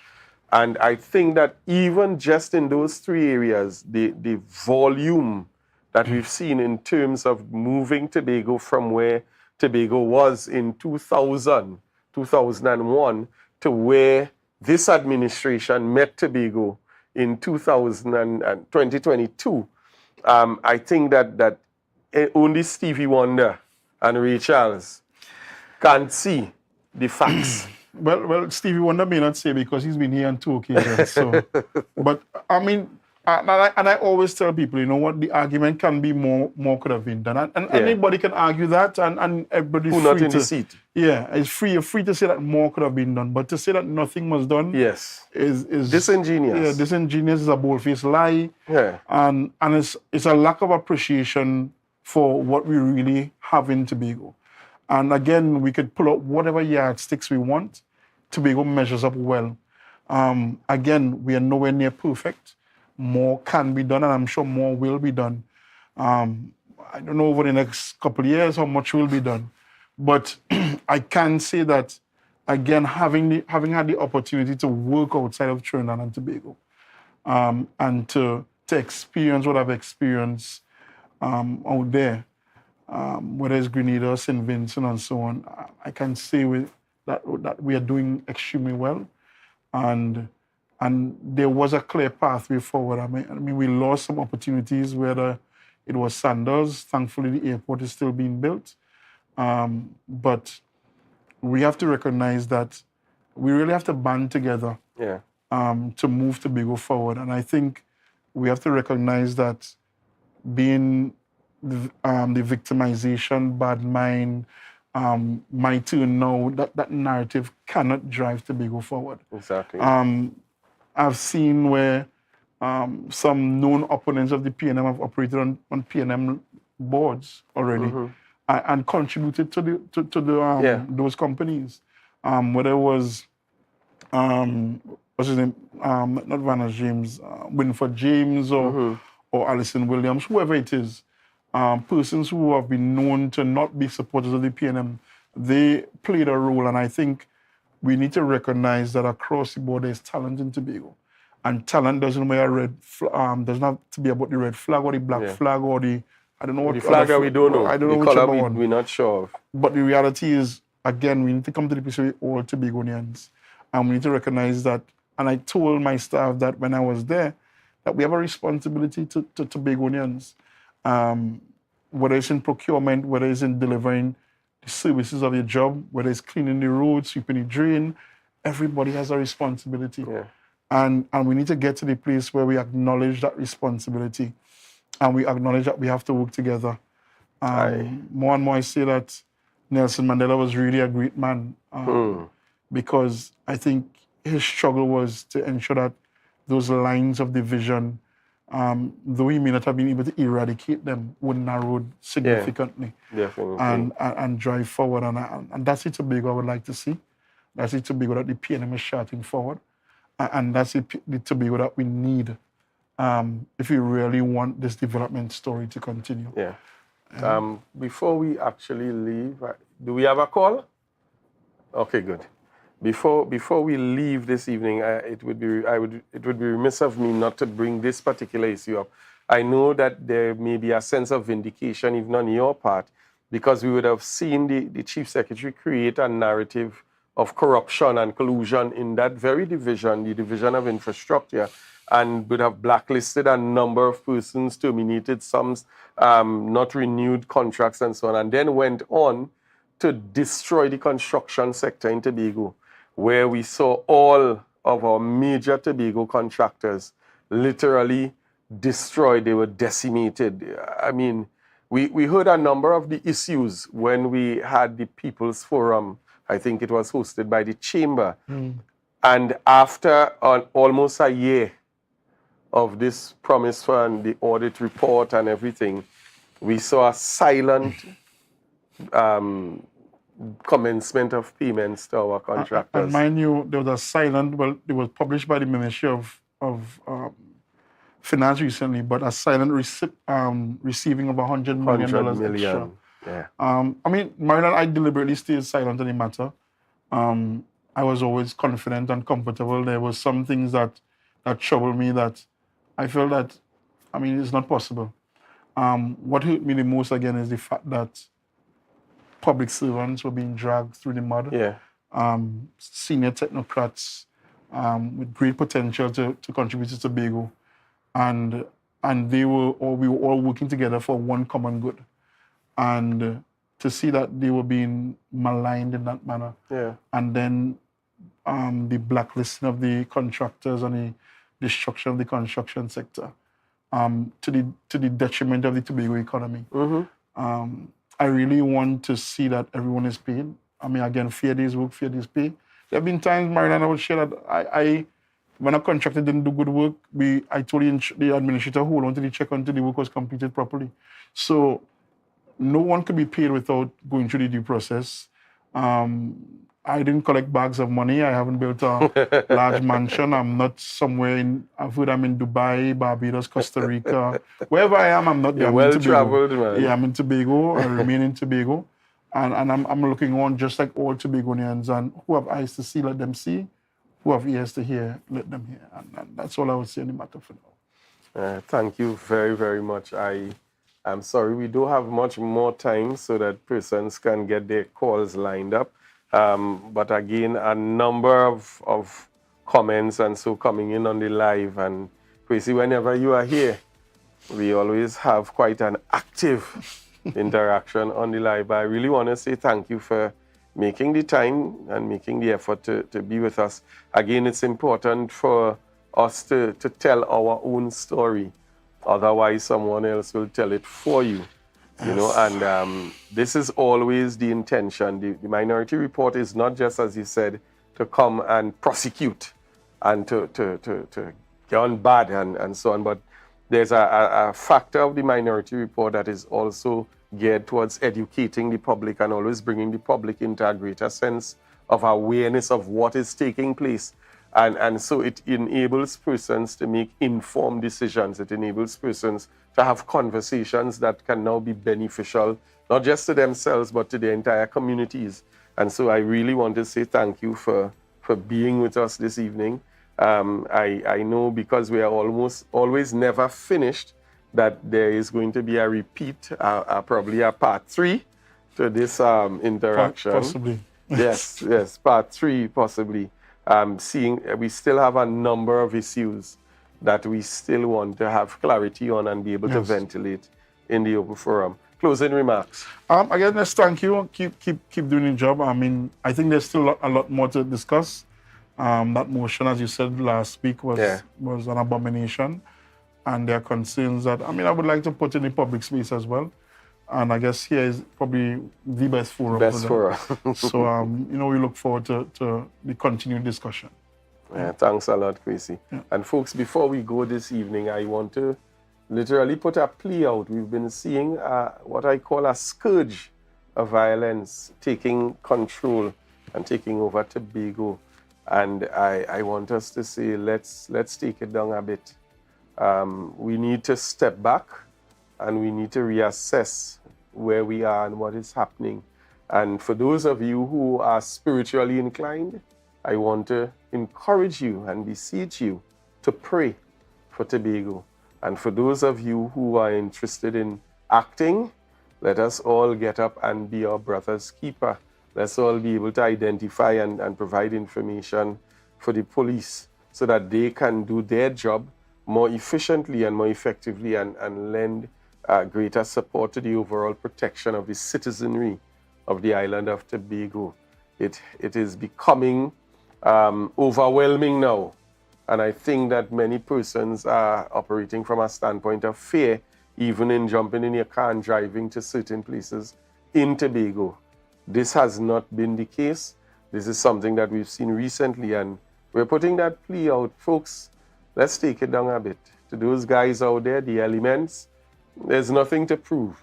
And I think that even just in those three areas, the volume that we've seen in terms of moving Tobago from where Tobago was in 2001, to where this administration met Tobago in 2022, I think that only Stevie Wonder and Ray Charles can see the facts. Well, Stevie Wonder may not say because he's been here on 2 occasions. So, but I mean, and I always tell people, you know what, the argument can be more could have been done, and anybody can argue that, and everybody's Who free not in to, the seat. Yeah, it's free. You're free to say that more could have been done, but to say that nothing was done, Yes, is disingenuous. Yeah, disingenuous is a bold-faced lie. Yeah, and it's a lack of appreciation for what we really have in Tobago. And again, we could pull out whatever yardsticks we want. Tobago measures up well. Again, we are nowhere near perfect. More can be done, and I'm sure more will be done. I don't know over the next couple of years how much will be done, but I can say that, again, having had the opportunity to work outside of Trinidad and Tobago, and to experience what I've experienced out there, whether it's Grenada, St. Vincent, and so on, I can say that we are doing extremely well, and there was a clear pathway forward. I mean, we lost some opportunities, whether it was Sanders. Thankfully, the airport is still being built. But we have to recognize that we really have to band together to move Tobago forward. And I think we have to recognize that being the victimization, bad mind, my turn now, that narrative cannot drive Tobago forward. exactly. I've seen where some known opponents of the PNM have operated on PNM boards already and contributed to those companies. Whether it was what's his name? Not Vanna James, Winford James, or Alison Williams, whoever it is. Persons who have been known to not be supporters of the PNM, they played a role, and I think we need to recognize that across the board there's talent in Tobago. And talent doesn't wear a red doesn't have to be about the red flag or the black flag or the, I don't know what The flag that we don't know. I don't know the whichever color one. we're not sure of. But the reality is, again, we need to come to the place where we're all Tobagonians. And we need to recognize that. And I told my staff that when I was there, that we have a responsibility to Tobagonians. Whether it's in procurement, whether it's in delivering the services of your job, whether it's cleaning the roads, sweeping the drain, everybody has a responsibility. Yeah. And we need to get to the place where we acknowledge that responsibility and we acknowledge that we have to work together. More and more I say that Nelson Mandela was really a great man because I think his struggle was to ensure that those lines of division, though he may not have been able to eradicate them, would narrow significantly. Definitely. And drive forward. And that's it Tobago I would like to see. That's it Tobago that the PNM is charting forward. And that's the Tobago that we need if we really want this development story to continue. Yeah. Before we actually leave, do we have a call? Okay, good. Before we leave this evening, it would be remiss of me not to bring this particular issue up. I know that there may be a sense of vindication even on your part, because we would have seen the Chief Secretary create a narrative of corruption and collusion in that very division, the Division of Infrastructure, and would have blacklisted a number of persons, terminated some, not renewed contracts and so on, and then went on to destroy the construction sector in Tobago, where we saw all of our major Tobago contractors literally destroyed. They were decimated. I mean, we heard a number of the issues when we had the People's Forum. I think it was hosted by the Chamber. And after almost a year of this promise and the audit report and everything, we saw a silent commencement of payments to our contractors. And mind you, there was a silent, well, it was published by the Ministry of Finance recently, but a silent receiving of $100 million extra. Yeah. I mean, Maryland, I deliberately stayed silent on the matter. I was always confident and comfortable. There were some things that troubled me that I felt that, I mean, it's not possible. What hurt me the most, again, is the fact that public servants were being dragged through the mud. Yeah. Senior technocrats with great potential to contribute to Tobago. And we were all working together for one common good. And to see that they were being maligned in that manner. Yeah. And then the blacklisting of the contractors and the destruction of the construction sector to the detriment of the Tobago economy. I really want to see that everyone is paid. I mean, again, fair day's work, fair day's pay. There have been times, Maryland, I would share that when a contractor didn't do good work, I told the administrator, hold on to the check until the work was completed properly. So no one could be paid without going through the due process. I didn't collect bags of money. I haven't built a large mansion. I'm not somewhere I've heard I'm in Dubai, Barbados, Costa Rica. Wherever I am, I'm not there. You're well-traveled, man. Yeah, I'm in Tobago. I remain in Tobago. And I'm looking on just like all Tobagonians. And who have eyes to see, let them see. Who have ears to hear, let them hear. And that's all I would say on the matter for now. Thank you very, very much. I'm sorry, we don't have much more time so that persons can get their calls lined up. But again, a number of comments and so coming in on the live. And Tracy, whenever you are here, we always have quite an active interaction on the live. But I really want to say thank you for making the time and making the effort to be with us. Again, it's important for us to tell our own story. Otherwise, someone else will tell it for you. You know, and this is always the intention. The Minority Report is not just, as you said, to come and prosecute and to get on bad and so on, but there's a factor of the Minority Report that is also geared towards educating the public and always bringing the public into a greater sense of awareness of what is taking place. And so it enables persons to make informed decisions. It enables persons to have conversations that can now be beneficial, not just to themselves, but to the entire communities. And so I really want to say thank you for being with us this evening. I know because we are always never finished, that there is going to be a repeat, probably a part 3 to this interaction. Possibly. Yes, part 3 possibly. We still have a number of issues that we still want to have clarity on and be able to ventilate in the open forum. Closing remarks. Again, let's thank you. Keep doing your job. I mean, I think there's still a lot more to discuss. That motion, as you said last week, was an abomination. And there are concerns that, I mean, I would like to put in the public space as well. And I guess here is probably the best forum. Best forum. So, we look forward to the continued discussion. Yeah, thanks a lot, Kwesi. Yeah. And folks, before we go this evening, I want to literally put a plea out. We've been seeing what I call a scourge of violence taking control and taking over Tobago. And I want us to say, let's take it down a bit. We need to step back and we need to reassess where we are and what is happening. And for those of you who are spiritually inclined, I want to encourage you and beseech you to pray for Tobago. And for those of you who are interested in acting, let us all get up and be our brother's keeper. Let's all be able to identify and provide information for the police so that they can do their job more efficiently and more effectively and lend greater support to the overall protection of the citizenry of the island of Tobago. It is becoming overwhelming now. And I think that many persons are operating from a standpoint of fear, even in jumping in your car and driving to certain places in Tobago. This has not been the case. This is something that we've seen recently, and we're putting that plea out. Folks, let's take it down a bit. To those guys out there, the elements, there's nothing to prove.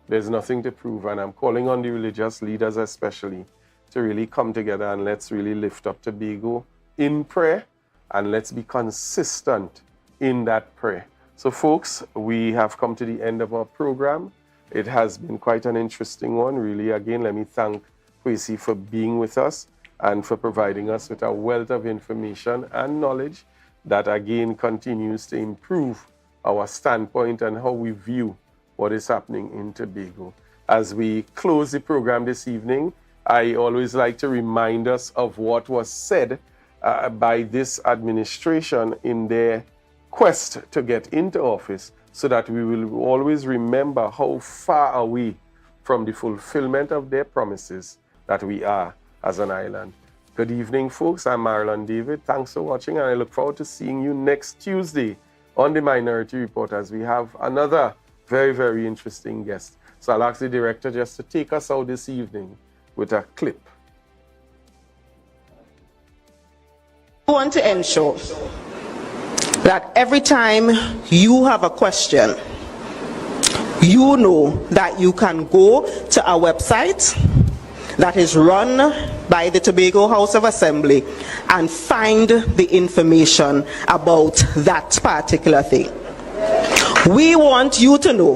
There's nothing to prove, and I'm calling on the religious leaders especially to really come together and let's really lift up Tobago in prayer, and let's be consistent in that prayer. So folks, we have come to the end of our program. It has been quite an interesting one. Really, again, let me thank Kwesi for being with us and for providing us with a wealth of information and knowledge that again continues to improve our standpoint and how we view what is happening in Tobago. As we close the program this evening, I always like to remind us of what was said by this administration in their quest to get into office, so that we will always remember how far away from the fulfillment of their promises that we are as an island. Good evening, folks. I'm Marlon David. Thanks for watching, and I look forward to seeing you next Tuesday on the Minority Report as we have another very, very interesting guest. So I'll ask the director just to take us out this evening with a clip. I want to ensure that every time you have a question, you know that you can go to our website that is run by the Tobago House of Assembly and find the information about that particular thing. We want you to know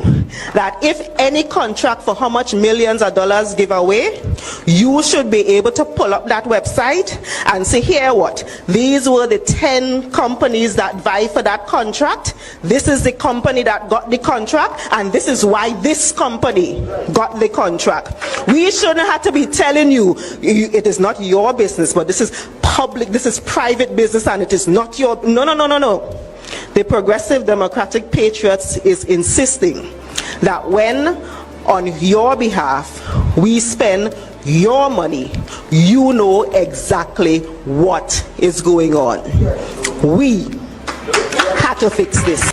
that if any contract for how much millions of dollars give away, you should be able to pull up that website and say, here what? These were the 10 companies that vie for that contract. This is the company that got the contract, and this is why this company got the contract. We shouldn't have to be telling you, it is not your business, but this is public, this is private business, and it is not your, no. The Progressive Democratic Patriots is insisting that when, on your behalf, we spend your money, you know exactly what is going on. We had to fix this.